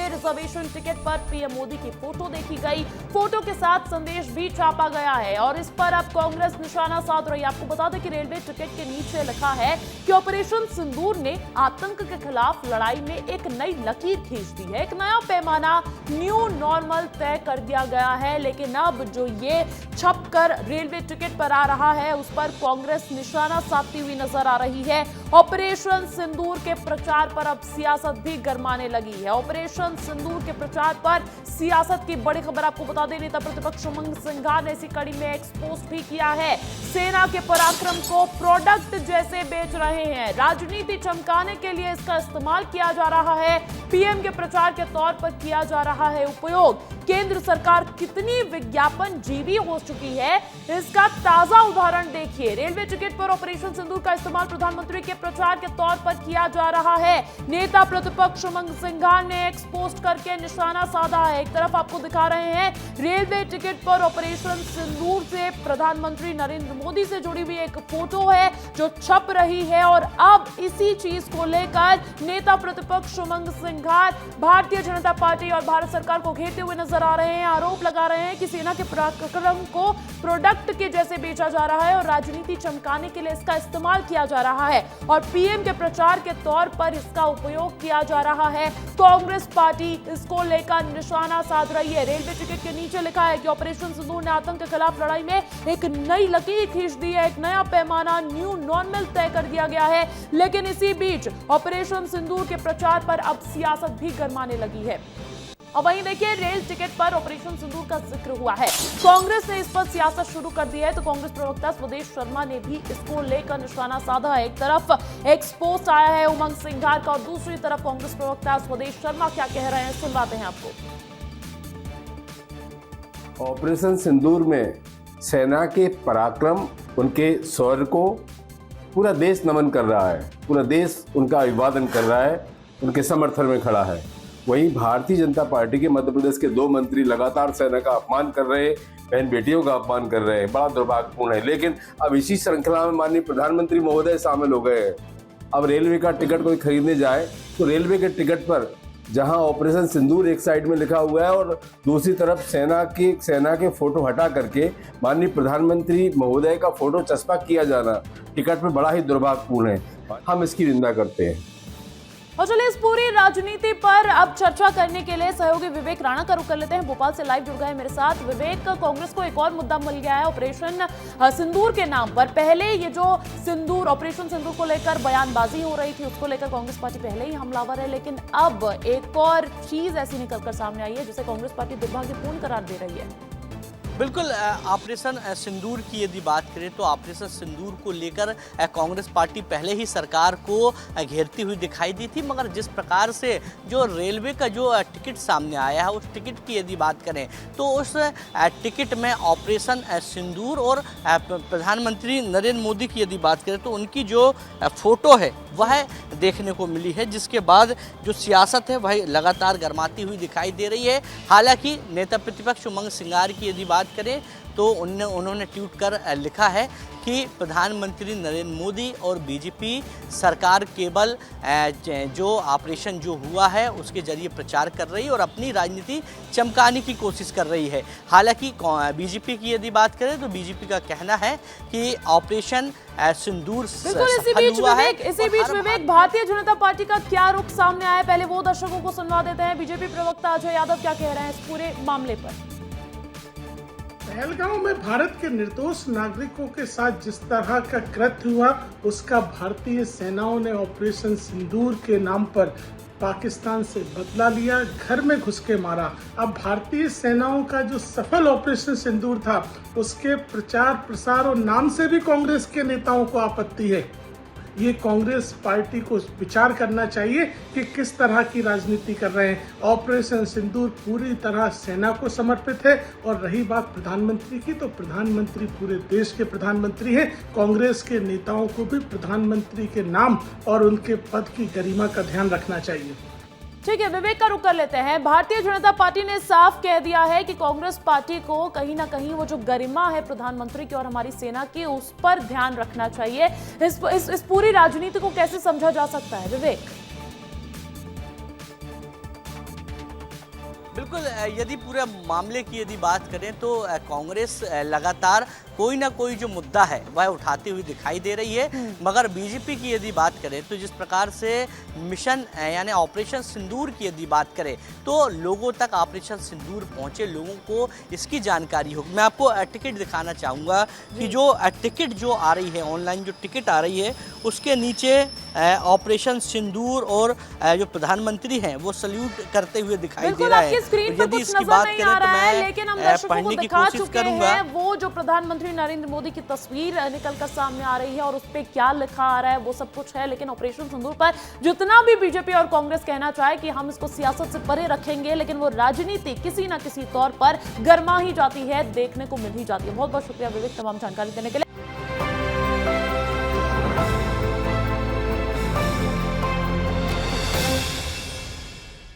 Railway reservation ticket पर PM Modi की photo देखी गई। फोटो के साथ संदेश भी छापा गया है और इस पर अब कांग्रेस निशाना साध रही है। आपको बता दें कि रेलवे टिकट के नीचे लिखा है कि ऑपरेशन सिंदूर ने आतंक के खिलाफ लड़ाई में एक नई लकीर खींच दी है। एक नया पैमाना, न्यू नॉर्मल तय कर दिया गया है। लेकिन अब जो ये छपकर रेलवे टिकट पर आ रहा है उस पर कांग्रेस निशाना साधती हुई नजर आ रही है। ऑपरेशन सिंदूर के प्रचार पर अब सियासत भी गरमाने लगी है। ऑपरेशन सिंदूर के प्रचार पर सियासत की बड़ी खबर आपको बता दें, नेता प्रतिपक्ष उमंग सिंघार ने इसी कड़ी में एक्सपोज भी किया है। सेना के पराक्रम को प्रोडक्ट जैसे बेच रहे हैं, राजनीति चमकाने के लिए इसका इस्तेमाल किया जा रहा है, पीएम के प्रचार के तौर पर किया जा रहा है उपयोग। केंद्र सरकार कितनी विज्ञापन जीवी हो चुकी है इसका ताजा उदाहरण देखिए। रेलवे टिकट पर ऑपरेशन सिंदूर का इस्तेमाल प्रधानमंत्री के प्रचार के तौर पर किया जा रहा है। नेता प्रतिपक्ष उमंग सिंघार ने एक्सपोज करके निशाना साधा है। एक तरफ आपको दिखा रहे हैं रेलवे टिकट पर ऑपरेशन सिंदूर से प्रधानमंत्री नरेंद्र मोदी से जुड़ी हुई एक फोटो है जो छप रही है और अब इसी चीज को लेकर नेता प्रतिपक्ष उमंग सिंघार भारतीय जनता पार्टी और भारत सरकार को घेरते हुए नजर आ रहे हैं। आरोप लगा रहे हैं कि सेना के पराक्रम को प्रोडक्ट के जैसे बेचा जा रहा है और राजनीति चमकाने के लिए इसका इस्तेमाल किया जा रहा है और पीएम के प्रचार के तौर पर इसका उपयोग किया जा रहा है। कांग्रेस पार्टी इसको लेकर निशाना साध रही है। रेलवे टिकट के नीचे लिखा है कि ऑपरेशन सिंदूर ने आतंक के खिलाफ लड़ाई में एक नई लकीर खींच दी है, एक नया पैमाना, न्यू नॉर्मल तय कर दिया गया है। लेकिन इसी बीच ऑपरेशन सिंदूर के प्रचार पर अब सियासत भी गरमाने लगी है। अब वहीं देखिए रेल टिकट पर ऑपरेशन सिंदूर का जिक्र हुआ है, कांग्रेस ने इस पर सियासत शुरू कर दी है तो कांग्रेस प्रवक्ता स्वदेश शर्मा ने भी इसको लेकर निशाना साधा है। एक तरफ एक्सपोज आया है उमंग सिंघार का और दूसरी तरफ कांग्रेस प्रवक्ता स्वदेश शर्मा क्या कह रहे हैं सुनवाते हैं आपको। ऑपरेशन सिंदूर में सेना के पराक्रम, उनके शौर्य को पूरा देश नमन कर रहा है, पूरा देश उनका अभिवादन कर रहा है, उनके समर्थन में खड़ा है। वहीं भारतीय जनता पार्टी के मध्य प्रदेश के 2 मंत्री लगातार सेना का अपमान कर रहे हैं, बहन बेटियों का अपमान कर रहे हैं, बड़ा दुर्भाग्यपूर्ण है। लेकिन अब इसी श्रृंखला में माननीय प्रधानमंत्री महोदय शामिल हो गए हैं। अब रेलवे का टिकट कोई खरीदने जाए तो रेलवे के टिकट पर जहां ऑपरेशन सिंदूर एक साइड में लिखा हुआ है और दूसरी तरफ सेना के फोटो हटा करके माननीय प्रधानमंत्री महोदय का फोटो चस्पा किया जाना टिकट पर बड़ा ही दुर्भाग्यपूर्ण है। हम इसकी निंदा करते हैं। और चलिए इस पूरी राजनीति पर अब चर्चा करने के लिए सहयोगी विवेक राणा का रुख कर लेते हैं। भोपाल से लाइव जुड़ गए मेरे साथ विवेक। कांग्रेस को एक और मुद्दा मिल गया है ऑपरेशन सिंदूर के नाम पर। पहले ये जो सिंदूर ऑपरेशन सिंदूर को लेकर बयानबाजी हो रही थी उसको लेकर कांग्रेस पार्टी पहले ही हमलावर है, लेकिन अब एक और चीज ऐसी निकलकर सामने आई है जिसे कांग्रेस पार्टी दुर्भाग्यपूर्ण करार दे रही है। बिल्कुल, ऑपरेशन सिंदूर की यदि बात करें तो ऑपरेशन सिंदूर को लेकर कांग्रेस पार्टी पहले ही सरकार को घेरती हुई दिखाई दी थी, मगर जिस प्रकार से जो रेलवे का जो टिकट सामने आया है उस टिकट की यदि बात करें तो उस टिकट में ऑपरेशन सिंदूर और प्रधानमंत्री नरेंद्र मोदी की यदि बात करें तो उनकी जो फोटो है वह देखने को मिली है, जिसके बाद जो सियासत है वह लगातार गरमाती हुई दिखाई दे रही है। हालांकि नेता प्रतिपक्ष उमंग सिंघार की यदि बात करें तो उन्होंने ट्वीट कर लिखा है कि प्रधानमंत्री नरेंद्र मोदी और बीजेपी सरकार केवल जो ऑपरेशन जो हुआ है उसके जरिए प्रचार कर रही है और अपनी राजनीति चमकाने की कोशिश कर रही है। हालांकि बीजेपी की यदि बात करें तो बीजेपी का कहना है कि ऑपरेशन सिंदूर इसी बीच विवेक भारतीय जनता पार्टी का क्या रुख सामने आया, पहले वो दर्शकों को सुनवा देते हैं। बीजेपी प्रवक्ता अजय यादव क्या कह रहे हैं इस पूरे मामले पर। पहलगांव में भारत के निर्दोष नागरिकों के साथ जिस तरह का कृत्य हुआ उसका भारतीय सेनाओं ने ऑपरेशन सिंदूर के नाम पर पाकिस्तान से बदला लिया, घर में घुस के मारा। अब भारतीय सेनाओं का जो सफल ऑपरेशन सिंदूर था उसके प्रचार प्रसार और नाम से भी कांग्रेस के नेताओं को आपत्ति है। ये कांग्रेस पार्टी को विचार करना चाहिए कि किस तरह की राजनीति कर रहे हैं। ऑपरेशन सिंदूर पूरी तरह सेना को समर्पित है और रही बात प्रधानमंत्री की तो प्रधानमंत्री पूरे देश के प्रधानमंत्री हैं। कांग्रेस के नेताओं को भी प्रधानमंत्री के नाम और उनके पद की गरिमा का ध्यान रखना चाहिए। ठीक है, विवेक का रुख कर लेते हैं। भारतीय जनता पार्टी ने साफ कह दिया है कि कांग्रेस पार्टी को कहीं ना कहीं वो जो गरिमा है प्रधानमंत्री की और हमारी सेना की उस पर ध्यान रखना चाहिए। इस पूरी राजनीति को कैसे समझा जा सकता है विवेक? बिल्कुल यदि पूरे मामले की यदि बात करें तो कांग्रेस लगातार कोई ना कोई जो मुद्दा है वह उठाती हुई दिखाई दे रही है, मगर बीजेपी की यदि बात करें तो जिस प्रकार से मिशन यानी ऑपरेशन सिंदूर की यदि बात करें तो लोगों तक ऑपरेशन सिंदूर पहुंचे, लोगों को इसकी जानकारी हो। मैं आपको टिकट दिखाना चाहूँगा कि जो टिकट जो आ रही है, ऑनलाइन जो टिकट आ रही है उसके नीचे ऑपरेशन सिंदूर और जो प्रधानमंत्री हैं वो सल्यूट करते हुए दिखाई दे रहा है। स्क्रीन पर कुछ नजर नहीं आ रहा है, लेकिन हम दर्शकों को दिखा चुके हैं वो जो प्रधानमंत्री नरेंद्र मोदी की तस्वीर निकलकर सामने आ रही है और उस पे क्या लिखा आ रहा है वो सब कुछ है। लेकिन ऑपरेशन सिंदूर पर जितना भी बीजेपी और कांग्रेस कहना चाहे कि हम इसको सियासत से परे रखेंगे, लेकिन वो राजनीति किसी ना किसी तौर पर गर्मा ही जाती है, देखने को मिल ही जाती है। बहुत बहुत शुक्रिया विवेक तमाम जानकारी देने के लिए।